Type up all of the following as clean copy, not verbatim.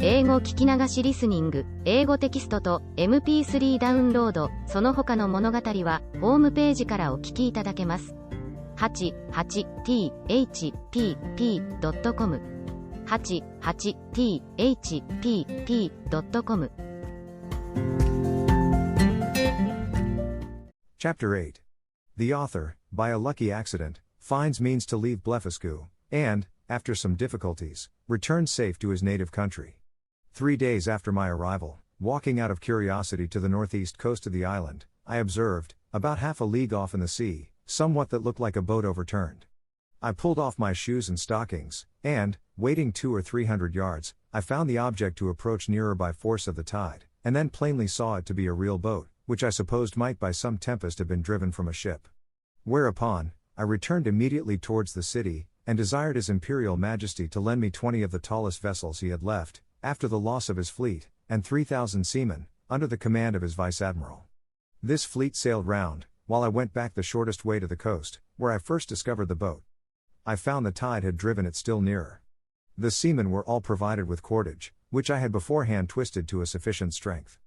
英語聞き流しリスニング、英語テキストと MP3 ダウンロード、その他の物語はホームページからお聞きいただけます。88thpp.com 88thpp.com Chapter 8. The author, by a lucky accident, finds means to leave Blefuscu, and, after some difficulties, returns safe to his native country. 3 days after my arrival, walking out of curiosity to the northeast coast of the island, I observed, about half a league off in the sea, somewhat that looked like a boat overturned. I pulled off my shoes and stockings, and, wading 200 or 300 yards, I found the object to approach nearer by force of the tide, and then plainly saw it to be a real boat, which I supposed might by some tempest have been driven from a ship. Whereupon, I returned immediately towards the city, and desired His Imperial Majesty to lend me 20 of the tallest vessels he had left, after the loss of his fleet, and 3,000 seamen, under the command of his vice-admiral. This fleet sailed round, while I went back the shortest way to the coast, where I first discovered the boat. I found the tide had driven it still nearer. The seamen were all provided with cordage, which I had beforehand twisted to a sufficient strength.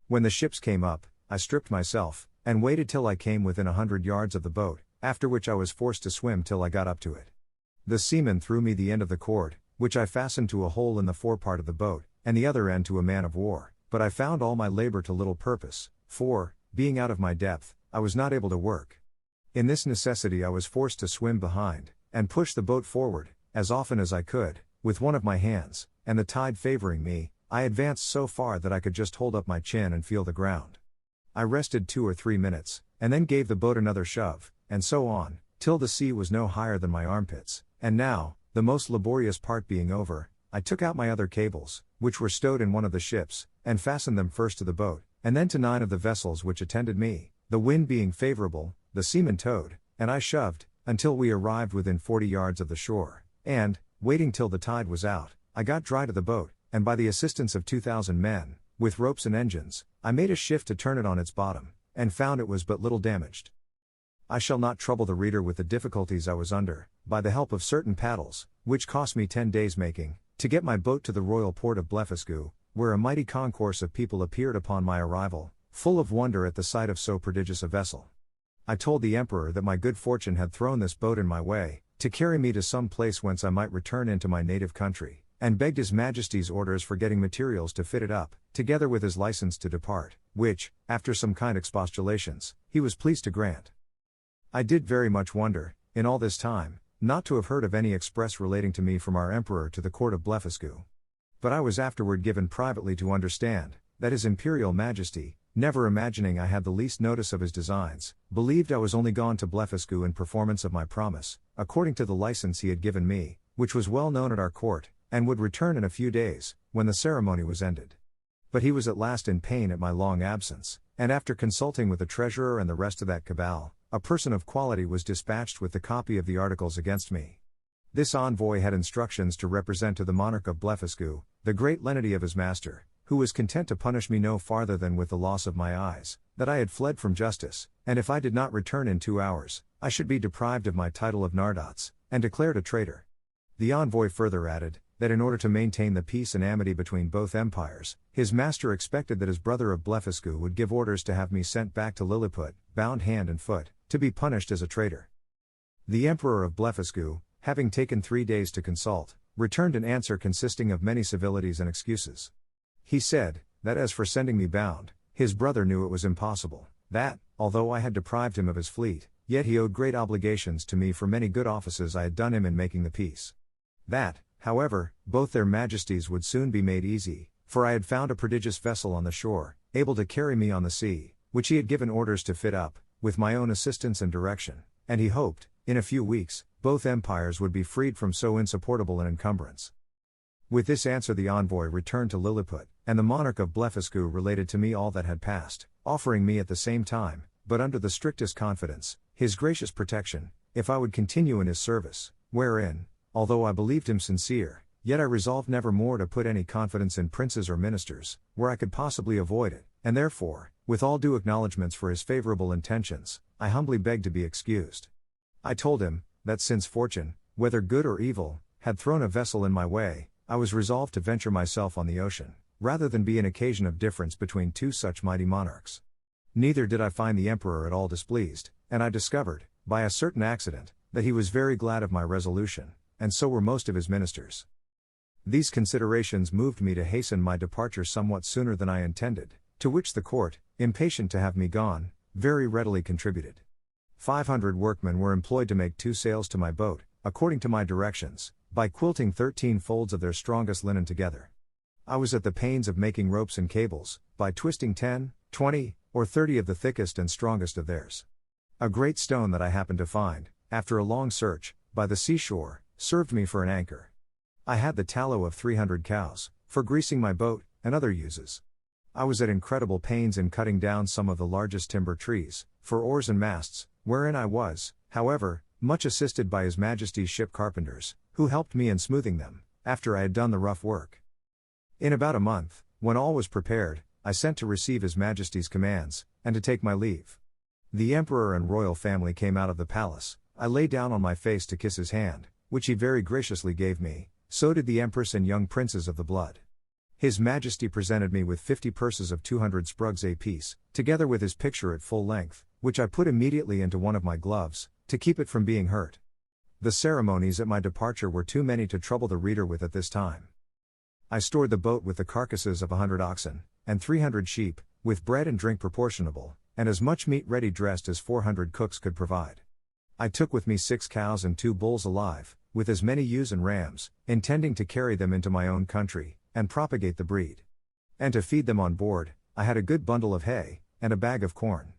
When the ships came up, I stripped myself, and waited till I came within 100 yards of the boat, after which I was forced to swim till I got up to it. The seamen threw me the end of the cord, which I fastened to a hole in the forepart of the boat, and the other end to a man of war, but I found all my labor to little purpose, for, being out of my depth, I was not able to work. In this necessity I was forced to swim behind, and push the boat forward, as often as I could, with one of my hands, and the tide favoring me, I advanced so far that I could just hold up my chin and feel the ground. I rested 2 or 3 minutes, and then gave the boat another shove, and so on, till the sea was no higher than my armpits, and now, the most laborious part being over, I took out my other cables, which were stowed in one of the ships, and fastened them first to the boat, and then to 9 of the vessels which attended me, the wind being favorable, the seamen towed, and I shoved, until we arrived within 40 yards of the shore, and, waiting till the tide was out, I got dry to the boat, and by the assistance of 2,000 men, with ropes and engines, I made a shift to turn it on its bottom, and found it was but little damaged. I shall not trouble the reader with the difficulties I was under, by the help of certain paddles, which cost me 10 days making, to get my boat to the royal port of Blefuscu, where a mighty concourse of people appeared upon my arrival, full of wonder at the sight of so prodigious a vessel. I told the emperor that my good fortune had thrown this boat in my way, to carry me to some place whence I might return into my native country, and begged His Majesty's orders for getting materials to fit it up, together with his license to depart, which, after some kind expostulations, he was pleased to grant. I did very much wonder, in all this time, not to have heard of any express relating to me from our emperor to the court of Blefuscu. But I was afterward given privately to understand, that His Imperial Majesty, never imagining I had the least notice of his designs, believed I was only gone to Blefuscu in performance of my promise, according to the license he had given me, which was well known at our court, and would return in a few days, when the ceremony was ended. But he was at last in pain at my long absence, and after consulting with the treasurer and the rest of that cabal, a person of quality was dispatched with the copy of the articles against me. This envoy had instructions to represent to the monarch of Blefuscu, the great lenity of his master, who was content to punish me no farther than with the loss of my eyes, that I had fled from justice, and if I did not return in 2 hours, I should be deprived of my title of Nardots, and declared a traitor. The envoy further added, that in order to maintain the peace and amity between both empires, his master expected that his brother of Blefuscu would give orders to have me sent back to Lilliput, bound hand and foot, to be punished as a traitor. The emperor of Blefuscu, having taken 3 days to consult, returned an answer consisting of many civilities and excuses. He said, that as for sending me bound, his brother knew it was impossible, that, although I had deprived him of his fleet, yet he owed great obligations to me for many good offices I had done him in making the peace. That, however, both their majesties would soon be made easy, for I had found a prodigious vessel on the shore, able to carry me on the sea, which he had given orders to fit up, with my own assistance and direction, and he hoped, in a few weeks, both empires would be freed from so insupportable an encumbrance. With this answer the envoy returned to Lilliput, and the monarch of Blefuscu related to me all that had passed, offering me at the same time, but under the strictest confidence, his gracious protection, if I would continue in his service, wherein, although I believed him sincere, yet I resolved never more to put any confidence in princes or ministers, where I could possibly avoid it, and therefore, with all due acknowledgments for his favorable intentions, I humbly begged to be excused. I told him, that since fortune, whether good or evil, had thrown a vessel in my way, I was resolved to venture myself on the ocean, rather than be an occasion of difference between two such mighty monarchs. Neither did I find the emperor at all displeased, and I discovered, by a certain accident, that he was very glad of my resolution, and so were most of his ministers. These considerations moved me to hasten my departure somewhat sooner than I intended, to which the court, impatient to have me gone, very readily contributed. 500 workmen were employed to make 2 sails to my boat, according to my directions, by quilting 13 folds of their strongest linen together. I was at the pains of making ropes and cables, by twisting 10, 20, or 30 of the thickest and strongest of theirs. A great stone that I happened to find, after a long search, by the seashore, served me for an anchor. I had the tallow of 300 cows, for greasing my boat, and other uses. I was at incredible pains in cutting down some of the largest timber trees, for oars and masts, wherein I was, however, much assisted by His Majesty's ship carpenters, who helped me in smoothing them, after I had done the rough work. In about a month, when all was prepared, I sent to receive His Majesty's commands, and to take my leave. The Emperor and royal family came out of the palace. I lay down on my face to kiss his hand, which he very graciously gave me, so did the Empress and young princes of the blood. His Majesty presented me with 50 purses of 200 sprugs apiece, together with his picture at full length, which I put immediately into one of my gloves, to keep it from being hurt. The ceremonies at my departure were too many to trouble the reader with at this time. I stored the boat with the carcasses of 100 oxen, and 300 sheep, with bread and drink proportionable, and as much meat ready dressed as 400 cooks could provide. I took with me 6 cows and 2 bulls alive, with as many ewes and rams, intending to carry them into my own country, and propagate the breed. And to feed them on board, I had a good bundle of hay, and a bag of corn.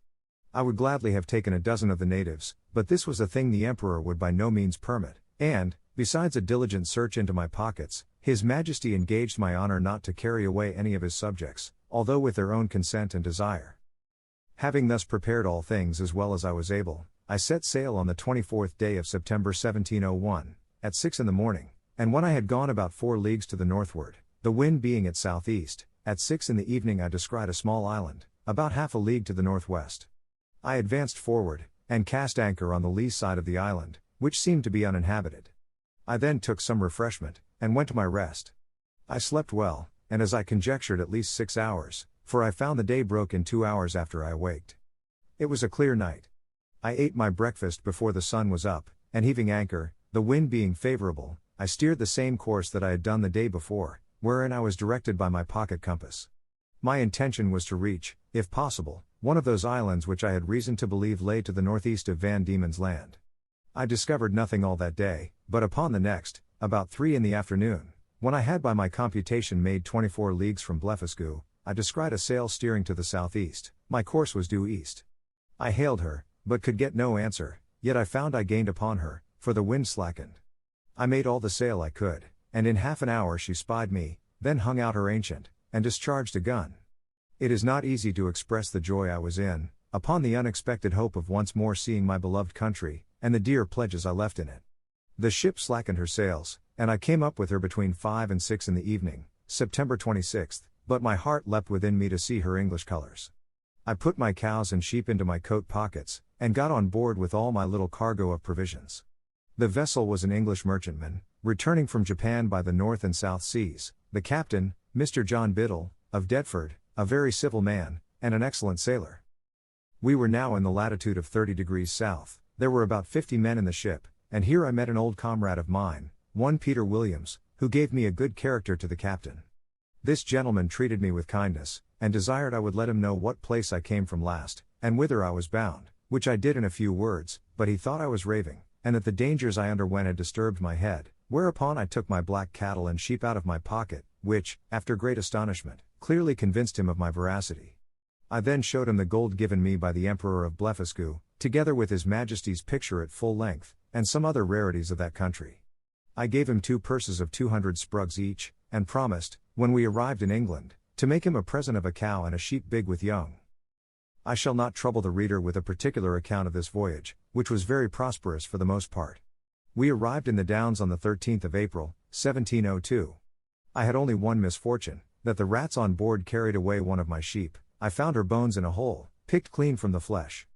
I would gladly have taken a dozen of the natives, but this was a thing the Emperor would by no means permit, and, besides a diligent search into my pockets, His Majesty engaged my honor not to carry away any of his subjects, although with their own consent and desire. Having thus prepared all things as well as I was able, I set sail on the 24th day of September 1701, at 6 in the morning, and when I had gone about 4 leagues to the northward, the wind being at southeast, at 6 in the evening I descried a small island, about half a league to the northwest. I advanced forward, and cast anchor on the lee side of the island, which seemed to be uninhabited. I then took some refreshment, and went to my rest. I slept well, and as I conjectured at least 6 hours, for I found the day broke in 2 hours after I awaked. It was a clear night. I ate my breakfast before the sun was up, and heaving anchor, the wind being favorable, I steered the same course that I had done the day before, wherein I was directed by my pocket compass. My intention was to reach, if possible, one of those islands which I had reason to believe lay to the northeast of Van Diemen's Land. I discovered nothing all that day, but upon the next, about 3 in the afternoon, when I had by my computation made 24 leagues from Blefuscu, I descried a sail steering to the southeast. My course was due east. I hailed her, but could get no answer, yet I found I gained upon her, for the wind slackened. I made all the sail I could, and in half an hour she spied me, then hung out her ancient, and discharged a gun. It is not easy to express the joy I was in, upon the unexpected hope of once more seeing my beloved country, and the dear pledges I left in it. The ship slackened her sails, and I came up with her between 5 and 6 in the evening, September 26th, but my heart leapt within me to see her English colors. I put my cows and sheep into my coat pockets, and got on board with all my little cargo of provisions. The vessel was an English merchantman, returning from Japan by the North and South Seas, the captain, Mr. John Biddle, of Deptford, a very civil man, and an excellent sailor. We were now in the latitude of 30 degrees south, there were about 50 men in the ship, and here I met an old comrade of mine, one Peter Williams, who gave me a good character to the captain. This gentleman treated me with kindness, and desired I would let him know what place I came from last, and whither I was bound, which I did in a few words, but he thought I was raving, and that the dangers I underwent had disturbed my head, whereupon I took my black cattle and sheep out of my pocket, which, after great astonishment, clearly convinced him of my veracity. I then showed him the gold given me by the Emperor of Blefuscu, together with His Majesty's picture at full length, and some other rarities of that country. I gave him 2 purses of 200 sprugs each, and promised, when we arrived in England, to make him a present of a cow and a sheep big with young. I shall not trouble the reader with a particular account of this voyage, which was very prosperous for the most part. We arrived in the Downs on the 13th of April, 1702. I had only one misfortune, that the rats on board carried away one of my sheep. I found her bones in a hole, picked clean from the flesh.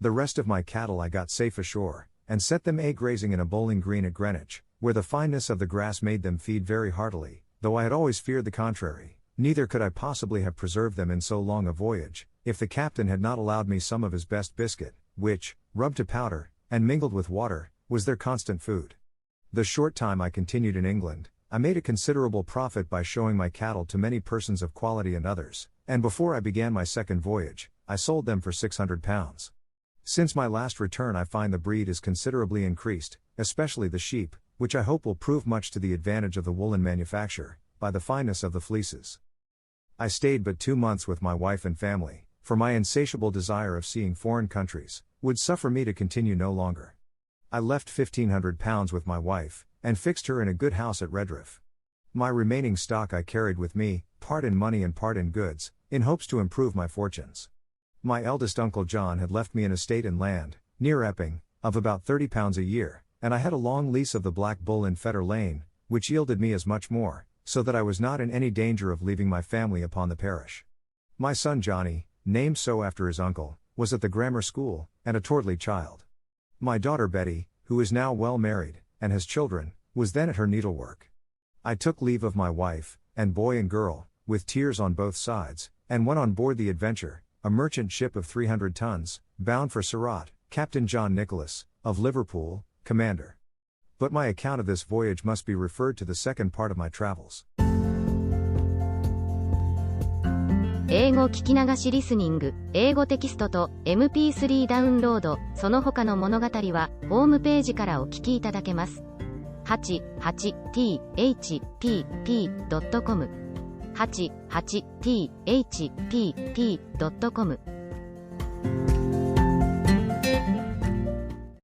The rest of my cattle I got safe ashore, and set them grazing in a bowling green at Greenwich, where the fineness of the grass made them feed very heartily, though I had always feared the contrary. Neither could I possibly have preserved them in so long a voyage, if the captain had not allowed me some of his best biscuit, which, rubbed to powder, and mingled with water, was their constant food. The short time I continued in England, I made a considerable profit by showing my cattle to many persons of quality and others, and before I began my second voyage, I sold them for £600. Since my last return I find the breed is considerably increased, especially the sheep, which I hope will prove much to the advantage of the woolen manufacture, by the fineness of the fleeces. I stayed but 2 months with my wife and family, for my insatiable desire of seeing foreign countries would suffer me to continue no longer. I left £1,500 with my wife, and fixed her in a good house at Redriff. My remaining stock I carried with me, part in money and part in goods, in hopes to improve my fortunes. My eldest uncle John had left me an estate in land, near Epping, of about £30 a year, and I had a long lease of the Black Bull in Fetter Lane, which yielded me as much more, so that I was not in any danger of leaving my family upon the parish. My son Johnny, named so after his uncle, was at the grammar school, and a towardly child. My daughter Betty, who is now well married, and has children, was then at her needlework. I took leave of my wife, and boy and girl, with tears on both sides, and went on board the Adventure, a merchant ship of 300 tons, bound for Surat, Captain John Nicholas, of Liverpool, commander. But my account of this voyage must be referred to the second part of my travels. 英語聞き流しリスニング、英語テキストと MP3 ダウンロード、その他の物語は、ホームページからお聞きいただけます。88thpp.com 88thpp.com